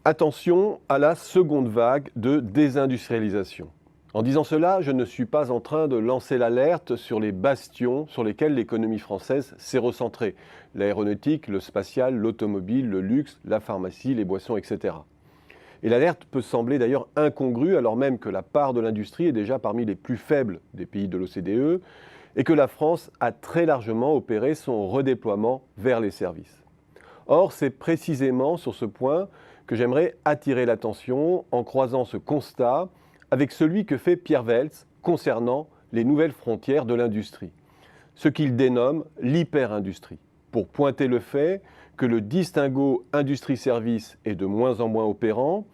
Attention à la seconde vague de désindustrialisation. En disant cela, je ne suis pas en train de lancer l'alerte sur les bastions sur lesquels l'économie française s'est recentrée. L'aéronautique, le spatial, l'automobile, le luxe, la pharmacie, les boissons, etc. Et l'alerte peut sembler d'ailleurs incongrue alors même que la part de l'industrie est déjà parmi les plus faibles des pays de l'OCDE et que la France a très largement opéré son redéploiement vers les services. Or, c'est précisément sur ce point que j'aimerais attirer l'attention en croisant ce constat avec celui que fait Pierre Weltz concernant les nouvelles frontières de l'industrie, ce qu'il dénomme l'hyper-industrie, pour pointer le fait que le distinguo industrie-service est de moins en moins opérant,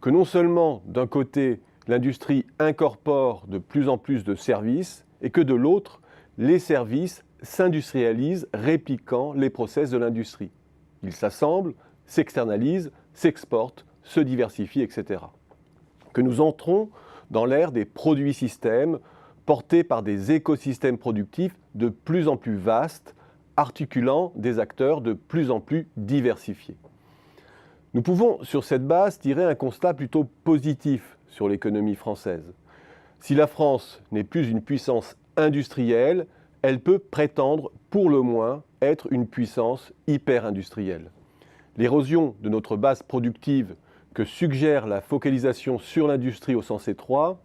que non seulement d'un côté l'industrie incorpore de plus en plus de services et que de l'autre, les services s'industrialisent répliquant les process de l'industrie. Ils s'assemblent, s'externalisent, s'exportent, se diversifient, etc. Que nous entrons dans l'ère des produits systèmes portés par des écosystèmes productifs de plus en plus vastes, articulant des acteurs de plus en plus diversifiés. Nous pouvons, sur cette base, tirer un constat plutôt positif sur l'économie française. Si la France n'est plus une puissance industrielle, elle peut prétendre, pour le moins, être une puissance hyper-industrielle. L'érosion de notre base productive que suggère la focalisation sur l'industrie au sens étroit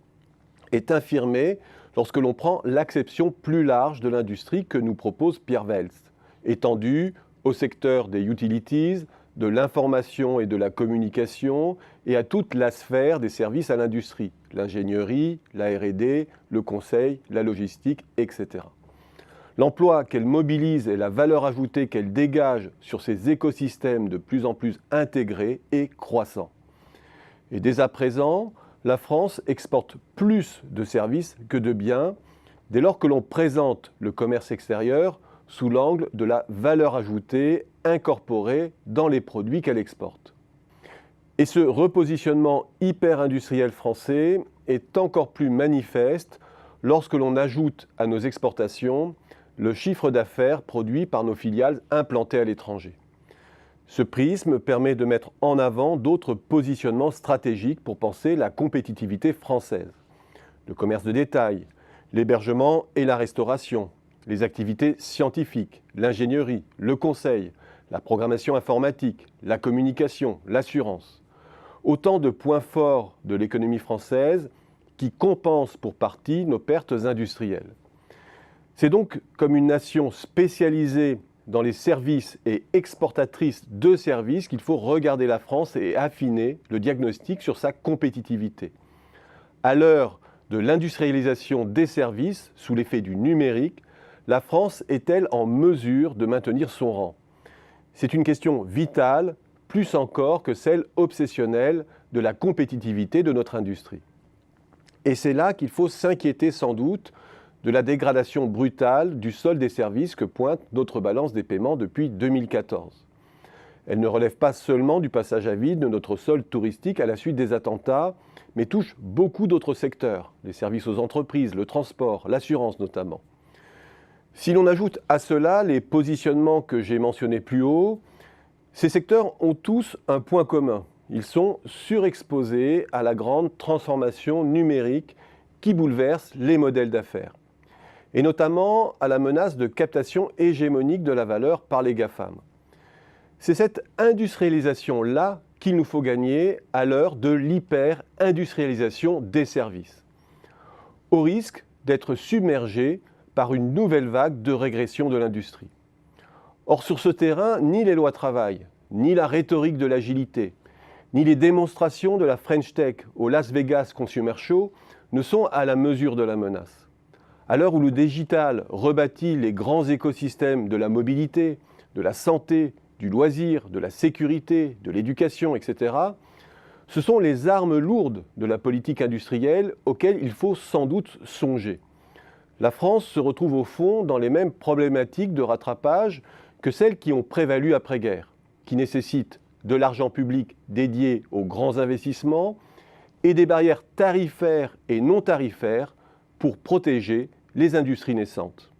est infirmée lorsque l'on prend l'acception plus large de l'industrie que nous propose Pierre Weltz, étendue au secteur des utilities, de l'information et de la communication et à toute la sphère des services à l'industrie, l'ingénierie, la R&D, le conseil, la logistique, etc. L'emploi qu'elle mobilise et la valeur ajoutée qu'elle dégage sur ces écosystèmes de plus en plus intégrés est croissant. Et dès à présent, la France exporte plus de services que de biens dès lors que l'on présente le commerce extérieur sous l'angle de la valeur ajoutée incorporée dans les produits qu'elle exporte. Et ce repositionnement hyper-industriel français est encore plus manifeste lorsque l'on ajoute à nos exportations le chiffre d'affaires produit par nos filiales implantées à l'étranger. Ce prisme permet de mettre en avant d'autres positionnements stratégiques pour penser la compétitivité française. Le commerce de détail, l'hébergement et la restauration, les activités scientifiques, l'ingénierie, le conseil, la programmation informatique, la communication, l'assurance. Autant de points forts de l'économie française qui compensent pour partie nos pertes industrielles. C'est donc comme une nation spécialisée dans les services et exportatrice de services qu'il faut regarder la France et affiner le diagnostic sur sa compétitivité. À l'heure de l'industrialisation des services, sous l'effet du numérique, la France est-elle en mesure de maintenir son rang? C'est une question vitale, plus encore que celle obsessionnelle de la compétitivité de notre industrie. Et c'est là qu'il faut s'inquiéter sans doute de la dégradation brutale du solde des services que pointe notre balance des paiements depuis 2014. Elle ne relève pas seulement du passage à vide de notre solde touristique à la suite des attentats, mais touche beaucoup d'autres secteurs, les services aux entreprises, le transport, l'assurance notamment. Si l'on ajoute à cela les positionnements que j'ai mentionnés plus haut, ces secteurs ont tous un point commun. Ils sont surexposés à la grande transformation numérique qui bouleverse les modèles d'affaires, et notamment à la menace de captation hégémonique de la valeur par les GAFAM. C'est cette industrialisation-là qu'il nous faut gagner à l'heure de l'hyper-industrialisation des services, au risque d'être submergés par une nouvelle vague de régression de l'industrie. Or, sur ce terrain, ni les lois travail, ni la rhétorique de l'agilité, ni les démonstrations de la French Tech au Las Vegas Consumer Show ne sont à la mesure de la menace. À l'heure où le digital rebâtit les grands écosystèmes de la mobilité, de la santé, du loisir, de la sécurité, de l'éducation, etc., ce sont les armes lourdes de la politique industrielle auxquelles il faut sans doute songer. La France se retrouve au fond dans les mêmes problématiques de rattrapage que celles qui ont prévalu après-guerre, qui nécessitent de l'argent public dédié aux grands investissements et des barrières tarifaires et non tarifaires pour protéger les industries naissantes.